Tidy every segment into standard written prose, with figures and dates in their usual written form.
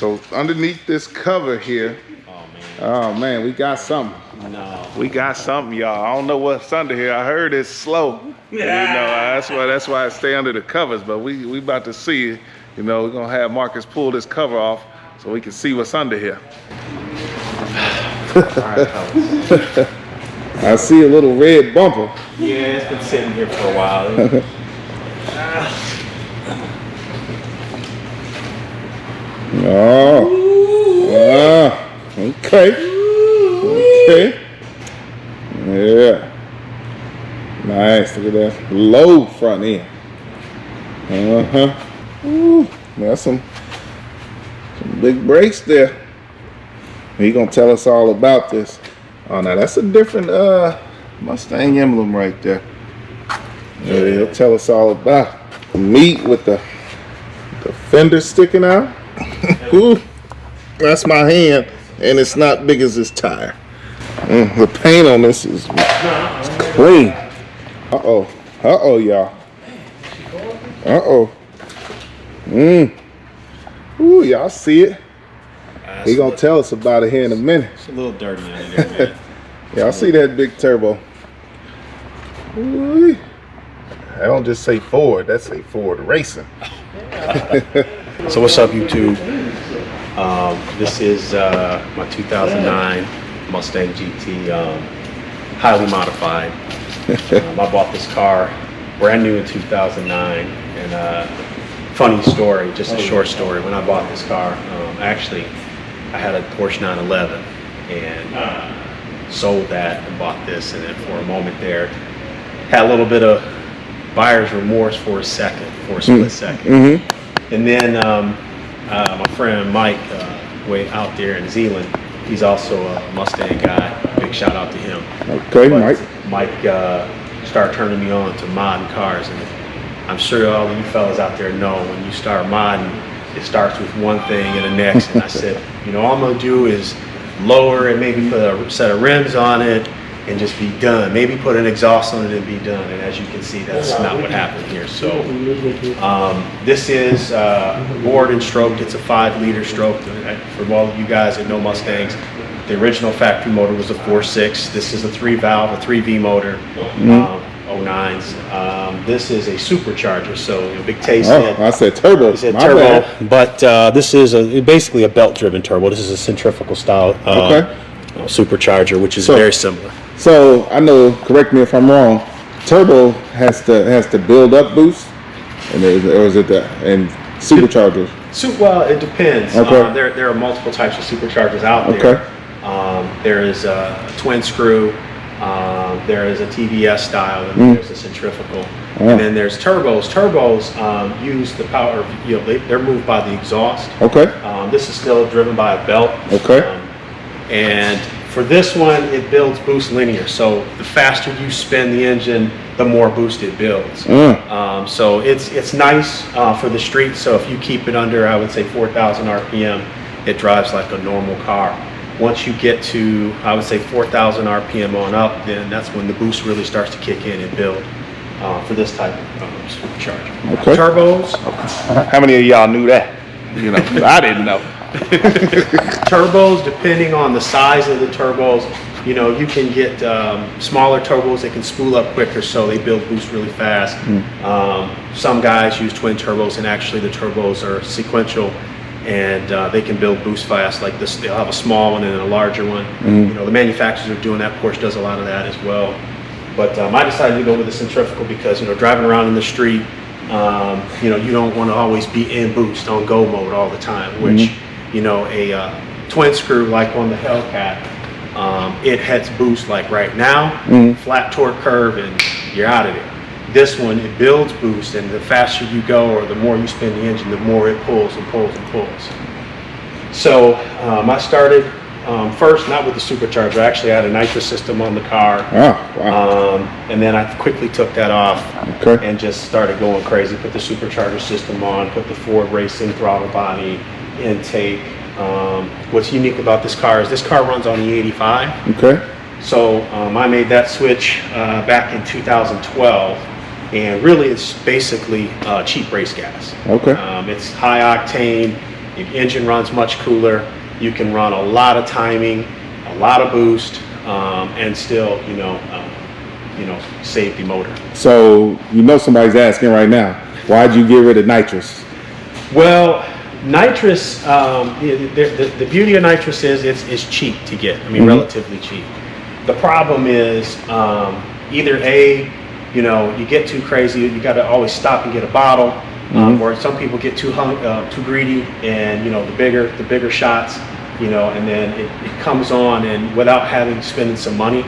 So underneath this cover here, oh man, we got something. No. We got something, y'all. I don't know what's under here. I heard it's slow. Yeah. You know, that's why I stay under the covers. But we about to see. You know, we're gonna have Marcus pull this cover off so we can see what's under here. I see a little red bumper. Yeah, it's been sitting here for a while. Okay. Okay. Yeah. Nice. Look at that. Low front end. Ooh, that's some big brakes there. He gonna tell us all about this. Oh, now that's a different Mustang emblem right there. Yeah, he'll tell us all about it. Meat with the fender sticking out. Ooh, that's my hand, and it's not big as this tire. The paint on this is clean. Uh-oh, y'all. Ooh, y'all see it. He gonna tell us about it here in a minute. It's a little dirty under there, man. Y'all see that big turbo. Ooh. I don't just say Ford, that's a Ford Racing. So what's up, YouTube? This is my 2009 Mustang GT, highly modified. I bought this car brand new in 2009, and funny story, just a short story. When I bought this car, actually, I had a Porsche 911 and sold that and bought this, and then for a moment there, had a little bit of buyer's remorse for a second, for a split second. And then my friend Mike, way out there in Zealand, he's also a Mustang guy. Big shout out to him. Okay, but Mike started turning me on to modding cars, and I'm sure all of you fellas out there know when you start modding, it starts with one thing and the next. And I said, you know, all I'm gonna do is lower it, maybe put a set of rims on it, and just be done. Maybe put an exhaust on it and be done. And as you can see, that's not what happened here. So this is bored and stroked. It's a 5-liter stroke. For all of you guys that know Mustangs, the original factory motor was a 4.6. This is a 3-valve, a 3V motor, 09s. This is a supercharger. So a big taste. I said turbo. He said turbo, but this is basically a belt-driven turbo. This is a centrifugal style supercharger, which is very similar. So I know, correct me if I'm wrong, turbo has to build up boost, and or is it and superchargers? Well, it depends. Okay. There are multiple types of superchargers out there. Okay. There is a twin screw. There is a TVS style, and there's a centrifugal, and then there's turbos. Turbos use the power. You know, they're moved by the exhaust. Okay. This is still driven by a belt. Okay. And for this one, it builds boost linear. So the faster you spin the engine, the more boost it builds. So it's nice for the street. So if you keep it under, I would say 4,000 RPM, it drives like a normal car. Once you get to, I would say 4,000 RPM on up, then that's when the boost really starts to kick in and build for this type of supercharger. Okay. Turbos. How many of y'all knew that? You know, I didn't know. Turbos, depending on the size of the turbos, you know, you can get smaller turbos that can spool up quicker, so they build boost really fast. Some guys use twin turbos, and actually the turbos are sequential, and they can build boost fast. Like this, they'll have a small one and a larger one. You know, the manufacturers are doing that. Porsche does a lot of that as well. But I decided to go with the centrifugal because, you know, driving around in the street, you know, you don't want to always be in boost on go mode all the time, which, you know, a twin screw like on the Hellcat, it heads boost like right now, flat torque curve, and you're out of there. This one, it builds boost, and the faster you go or the more you spin the engine, the more it pulls and pulls and pulls. So I started first not with the supercharger. I actually had a nitrous system on the car. And then I quickly took that off and just started going crazy. Put the supercharger system on, put the Ford Racing throttle body, intake. What's unique about this car is this car runs on E85. So I made that switch back in 2012, and really it's basically cheap race gas. It's high octane. The engine runs much cooler. You can run a lot of timing, a lot of boost, and still, save the motor. So somebody's asking right now, why'd you get rid of nitrous? Well, nitrous, the beauty of nitrous is it's cheap to get. I mean, relatively cheap. The problem is either you get too crazy, you got to always stop and get a bottle, or some people get too greedy, and the bigger shots, and then it comes on, and without spending some money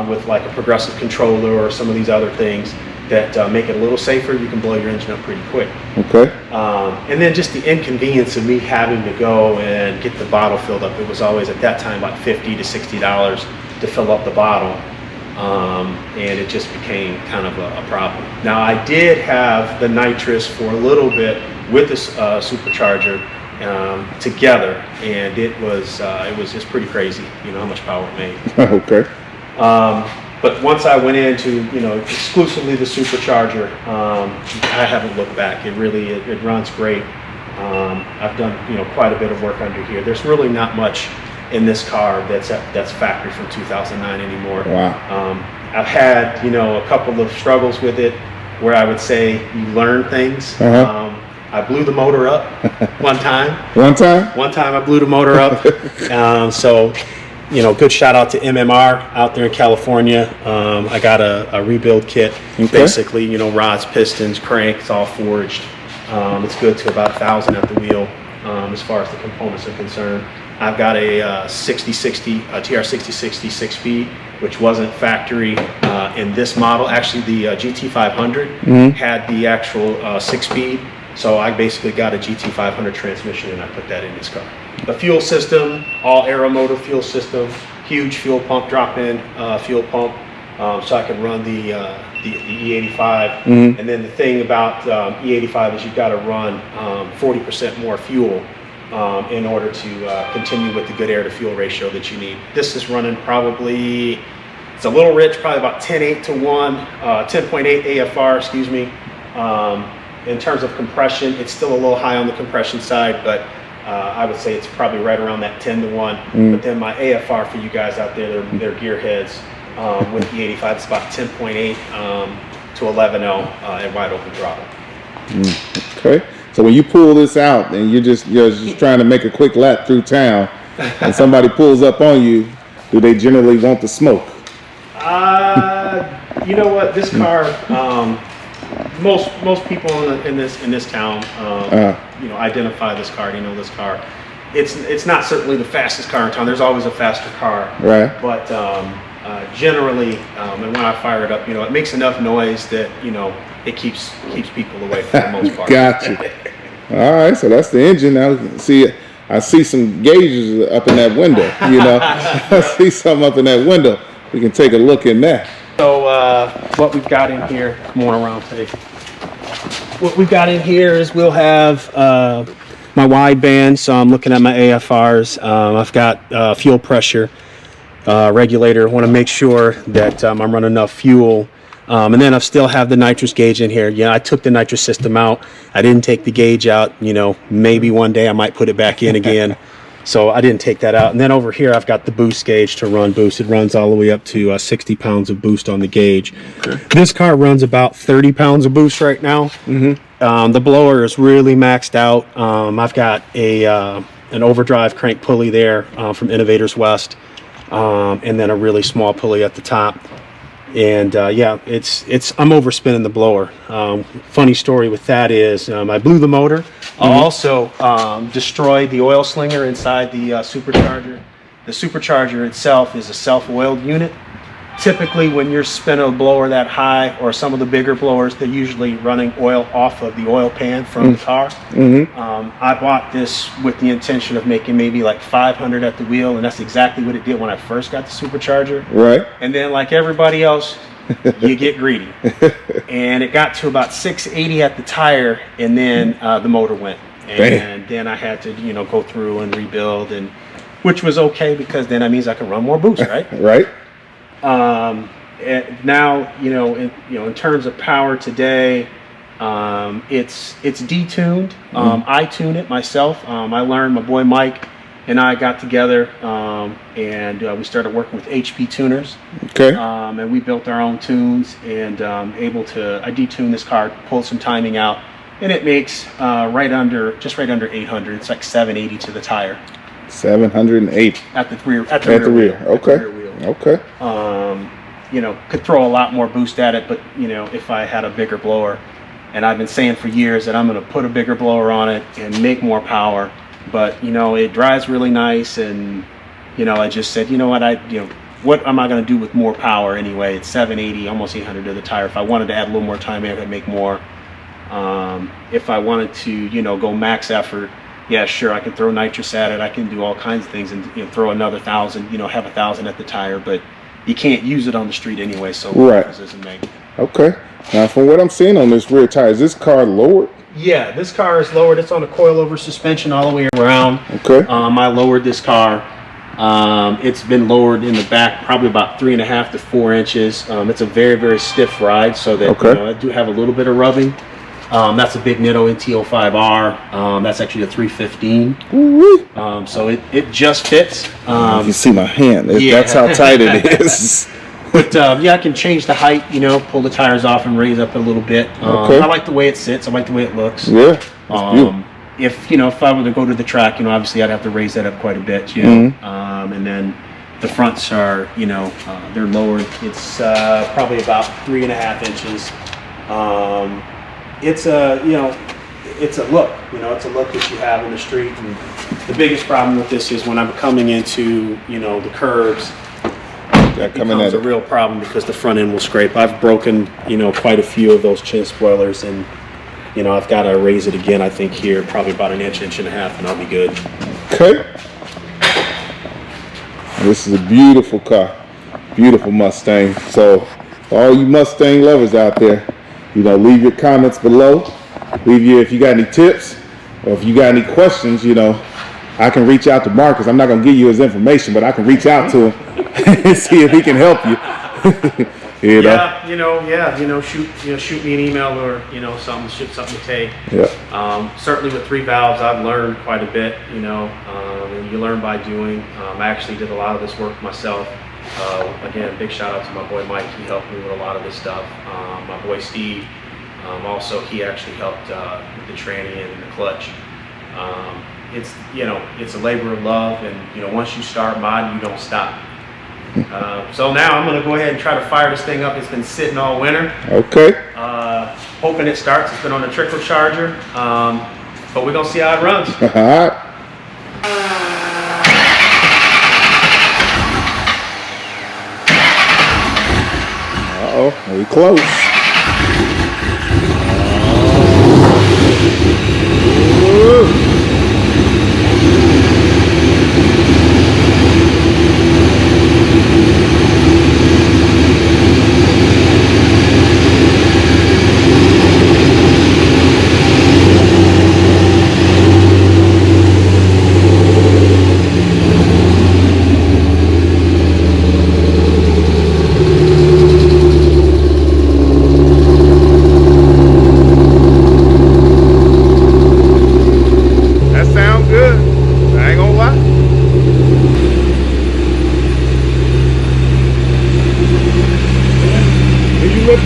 with like a progressive controller or some of these other things that make it a little safer, you can blow your engine up pretty quick. Okay. And then just the inconvenience of me having to go and get the bottle filled up. It was always at that time like $50 to $60 to fill up the bottle. And it just became kind of a problem. Now I did have the nitrous for a little bit with the supercharger together, and it was just pretty crazy, how much power it made. Okay. But once I went into exclusively the supercharger, I haven't looked back. It runs great. I've done quite a bit of work under here. There's really not much in this car that's factory from 2009 anymore. Wow. I've had a couple of struggles with it where I would say you learn things. I blew the motor up one time. One time? One time I blew the motor up. So good shout out to MMR out there in California. I got a rebuild kit, basically, rods, pistons, cranks, all forged. It's good to about 1,000 at the wheel as far as the components are concerned. I've got a TR6060 6-speed, which wasn't factory in this model. Actually, the GT500 had the actual 6-speed. So I basically got a GT500 transmission, and I put that in this car. The fuel system, all aero motor fuel system, huge fuel pump, drop-in fuel pump, so I could run the E85. And then the thing about E85 is you've got to run 40% more fuel in order to continue with the good air to fuel ratio that you need. This is running probably, it's a little rich, probably about 10.8 to 1, 10.8 AFR, excuse me. In terms of compression, it's still a little high on the compression side, but I would say it's probably right around that 10 to 1. But then my AFR for you guys out there, they're gearheads with the 85, it's about 10.8 to 11.0 at wide open throttle. Okay. So when you pull this out and you're just trying to make a quick lap through town, and somebody pulls up on you, do they generally want the smoke? You know what? This car, most people in this town, identify this car. This car. It's not certainly the fastest car in town. There's always a faster car. Right. But generally, and when I fire it up, it makes enough noise that it keeps people away for the most part. Gotcha. All right, so that's the engine. Now I see some gauges up in that window. I see something up in that window. We can take a look in that. So what we've got in here, come on around today. What we've got in here is we'll have my wideband. So I'm looking at my AFRs. I've got fuel pressure regulator. I want to make sure that I'm running enough fuel. And then I still have the nitrous gauge in here. I took the nitrous system out. I didn't take the gauge out. Maybe one day I might put it back in again. So I didn't take that out. And then over here, I've got the boost gauge to run boost. It runs all the way up to 60 pounds of boost on the gauge. Okay. This car runs about 30 pounds of boost right now. The blower is really maxed out. I've got an overdrive crank pulley there from Innovators West, and then a really small pulley at the top. And I'm overspinning the blower. Funny story with that is I blew the motor. I also destroyed the oil slinger inside the supercharger. The supercharger itself is a self-oiled unit. Typically when you're spinning a blower that high, or some of the bigger blowers, they're usually running oil off of the oil pan from the car. I bought this with the intention of making maybe like 500 at the wheel, and that's exactly what it did when I first got the supercharger. Right. And then like everybody else, you get greedy. And it got to about 680 at the tire, and then the motor went. And then I had to, go through and rebuild, and which was okay, because then that means I can run more boost, right? Right. And now, in terms of power today, It's detuned. I tune it myself. I learned, my boy Mike and I got together and we started working with HP tuners. Okay. And we built our own tunes and I detune this car, pull some timing out, and it makes just right under 800. It's like 780 to the tire. 708 at the rear. At the rear. Okay. At the rear wheel. Okay. You know, could throw a lot more boost at it, but you know, if I had a bigger blower, and I've been saying for years that I'm going to put a bigger blower on it and make more power, but you know, it drives really nice, and you know, I just said, you know what, what am I going to do with more power anyway? It's 780, almost 800 to the tire. If I wanted to add a little more time, I could make more. If I wanted to, you know, go max effort, yeah, sure, I can throw nitrous at it. I can do all kinds of things and, you know, throw another 1,000, you know, have 1,000 at the tire, but you can't use it on the street anyway, so right. It doesn't make. Okay. Now, from what I'm seeing on this rear tire, is this car lowered? Yeah, this car is lowered. It's on a coilover suspension all the way around. Okay. I lowered this car. It's been lowered in the back probably about 3.5 to 4 inches. It's a very, very stiff ride, so that you know, I do have a little bit of rubbing. That's a big Nitto NT05R. That's actually a 315. So it just fits. You can see my hand. That's how tight it is. But yeah, I can change the height, you know, pull the tires off and raise up a little bit. I like the way it sits. I like the way it looks. Yeah. If I were to go to the track, you know, obviously I'd have to raise that up quite a bit, you know. And then the fronts are, you know, they're lowered. It's probably about 3.5 inches. It's a, you know, it's a look, you know, it's a look that you have in the street. And the biggest problem with this is when I'm coming into, you know, the curves, it becomes a real problem because the front end will scrape. I've broken, you know, quite a few of those chin spoilers, and you know, I've got to raise it again, I think here, probably about an inch and a half, and I'll be good. Okay. This is a beautiful car. Beautiful Mustang. So, for all you Mustang lovers out there, you know, leave your comments below. If you got any tips, or if you got any questions, you know, I can reach out to Marcus. I'm not going to give you his information, but I can reach out to him and see if he can help you. You know? Shoot me an email or, you know, shoot something to take. Yeah. Certainly with 3 valves, I've learned quite a bit, you know, and you learn by doing. I actually did a lot of this work myself. Again, big shout out to my boy Mike. He helped me with a lot of this stuff. My boy Steve, also he actually helped with the tranny and the clutch. It's, you know, it's a labor of love, and you know, once you start modding, you don't stop. So now I'm going to go ahead and try to fire this thing up. It's been sitting all winter. Okay. Hoping it starts. It's been on a trickle charger, but we're going to see how it runs. All right. Uh-oh, we close.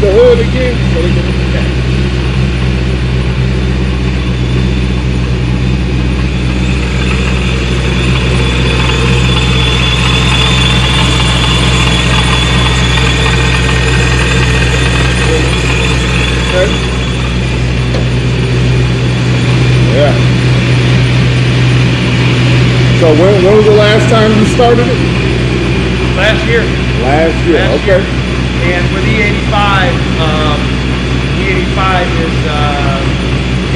The hood again so they can look at that. Okay. Yeah. So when was the last time you started it? Last year. Last year, okay. And for the E85, E85 is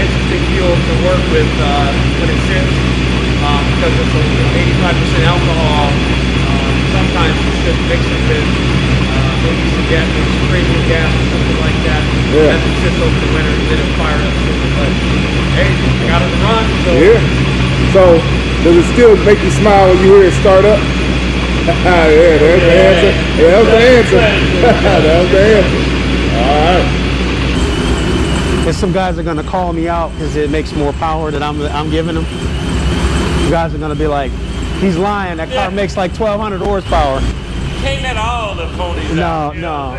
interesting fuel to work with when it sits because it's 85% alcohol. Sometimes it's just mixing with maybe some gas, crazy gas or something like that. Yeah. As it sits over the winter, and then it fires up super. But hey, I got it to run. So yeah. So does it still make you smile when you hear it start up? Yeah, there's the answer. Yeah, that was the answer. That was the answer. All right. So And some guys are gonna call me out because it makes more power that I'm giving them. You guys are gonna be like, he's lying. That car makes like 1,200 horsepower. Can't let all the ponies out. No.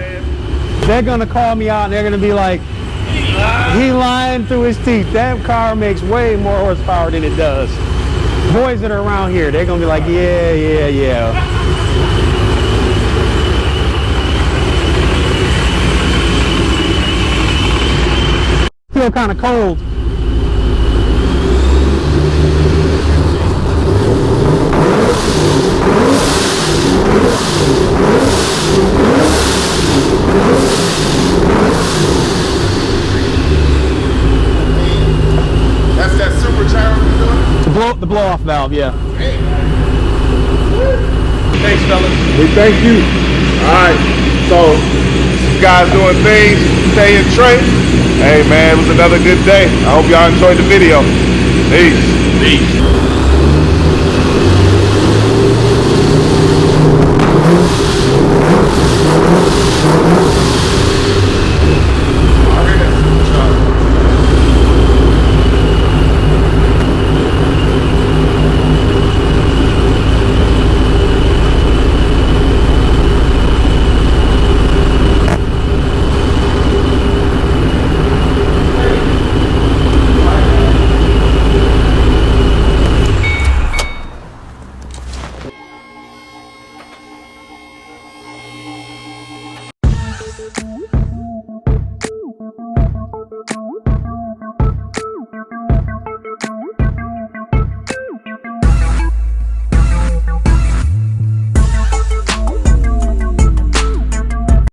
They're gonna call me out and they're gonna be like, he lying through his teeth. That car makes way more horsepower than it does. Boys that are around here, they're gonna be like, yeah. Feel kind of cold. That's that supercharger you're doing? The blow-off valve, yeah. Thanks, fellas. We thank you. All right. So, you guys doing things, stay in Trey. Hey, man, it was another good day. I hope y'all enjoyed the video. Peace.